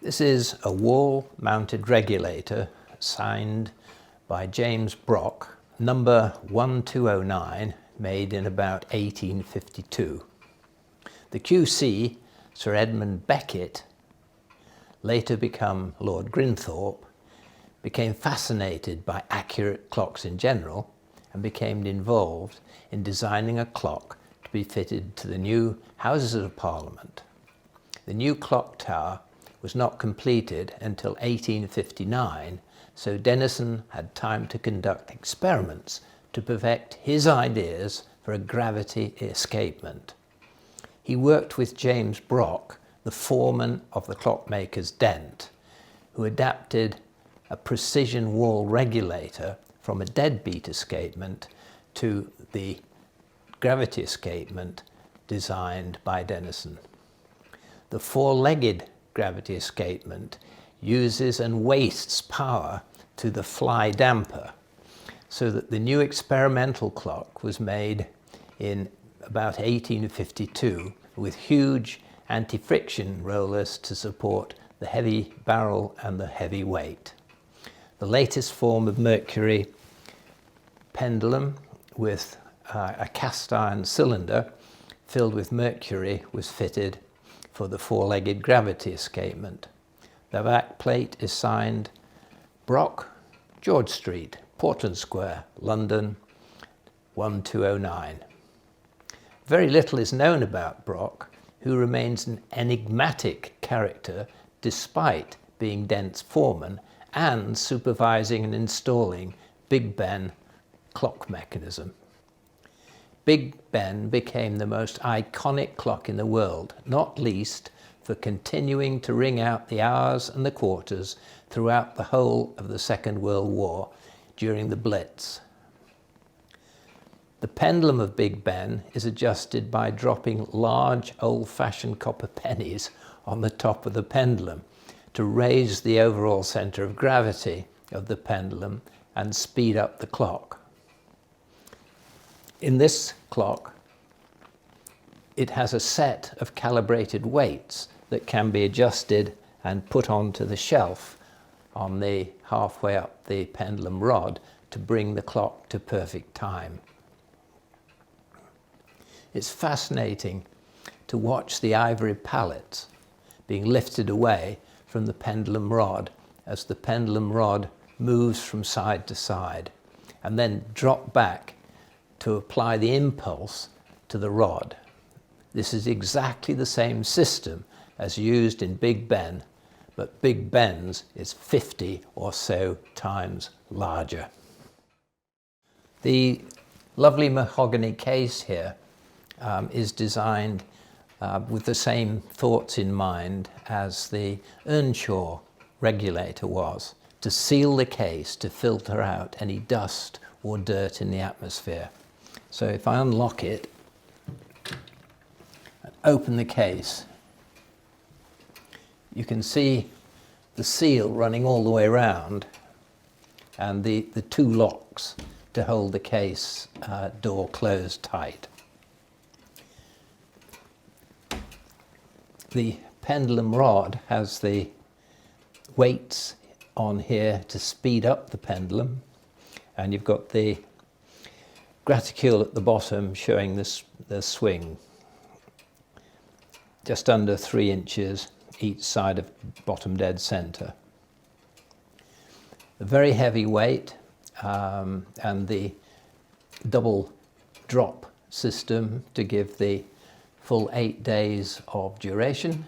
This is a wall-mounted regulator signed by James Brock, number 1209, made in about 1852. The QC, Sir Edmund Beckett, later become Lord Grimthorpe, became fascinated by accurate clocks in general and became involved in designing a clock to be fitted to the new Houses of Parliament. The new clock tower was not completed until 1859, so Denison had time to conduct experiments to perfect his ideas for a gravity escapement. He worked with James Brock, the foreman of the clockmaker's Dent, who adapted a precision wall regulator from a deadbeat escapement to the gravity escapement designed by Denison. The four-legged gravity escapement uses and wastes power to the fly damper, so that the new experimental clock was made in about 1852 with huge anti-friction rollers to support the heavy barrel and the heavy weight. The latest form of mercury pendulum with a cast iron cylinder filled with mercury was fitted for the four-legged gravity escapement. The back plate is signed Brock, George Street, Portland Square, London, 1209. Very little is known about Brock, who remains an enigmatic character despite being Dent's foreman and supervising and installing Big Ben clock mechanism. Big Ben became the most iconic clock in the world, not least for continuing to ring out the hours and the quarters throughout the whole of the Second World War during the Blitz. The pendulum of Big Ben is adjusted by dropping large old-fashioned copper pennies on the top of the pendulum to raise the overall center of gravity of the pendulum and speed up the clock. In this clock, it has a set of calibrated weights that can be adjusted and put onto the shelf on the halfway up the pendulum rod to bring the clock to perfect time. It's fascinating to watch the ivory pallets being lifted away from the pendulum rod as the pendulum rod moves from side to side and then drop back to apply the impulse to the rod. This is exactly the same system as used in Big Ben, but Big Ben's is 50 or so times larger. The lovely mahogany case here is designed with the same thoughts in mind as the Earnshaw regulator was, to seal the case to filter out any dust or dirt in the atmosphere. So if I unlock it and open the case, you can see the seal running all the way around and the two locks to hold the case door closed tight. The pendulum rod has the weights on here to speed up the pendulum, and you've got the graticule at the bottom showing the swing, just under 3 inches each side of bottom dead center. A very heavy weight and the double drop system to give the full 8 days of duration.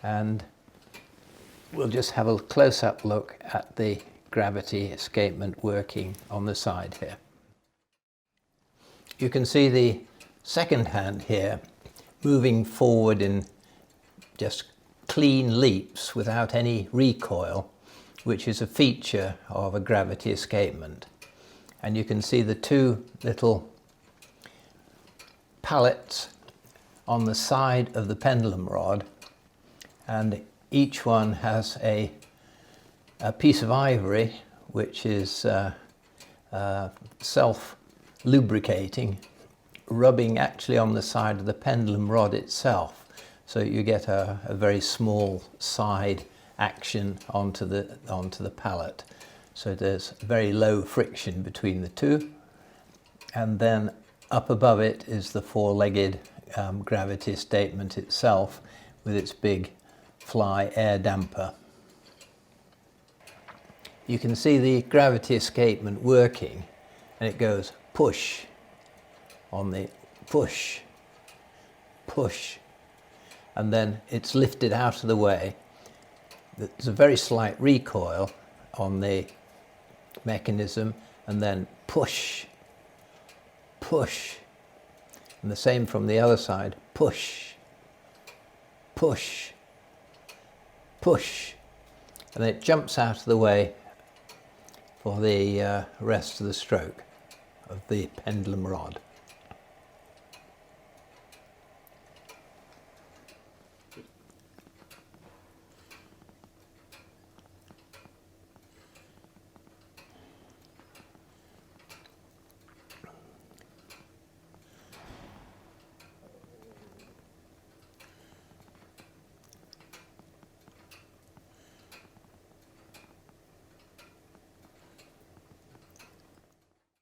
And we'll just have a close-up look at the gravity escapement working on the side here. You can see the second hand here moving forward in just clean leaps without any recoil, which is a feature of a gravity escapement. And you can see the two little pallets on the side of the pendulum rod, and each one has a piece of ivory which is self-lubricating, rubbing actually on the side of the pendulum rod itself. So you get a very small side action onto the pallet. So there's very low friction between the two. And then up above it is the four-legged gravity escapement itself with its big fly air damper. You can see the gravity escapement working, and it goes push on the push, push, and then it's lifted out of the way. There's a very slight recoil on the mechanism, and then push, push, and the same from the other side, push, push, push, and then it jumps out of the way for the rest of the stroke of the pendulum rod.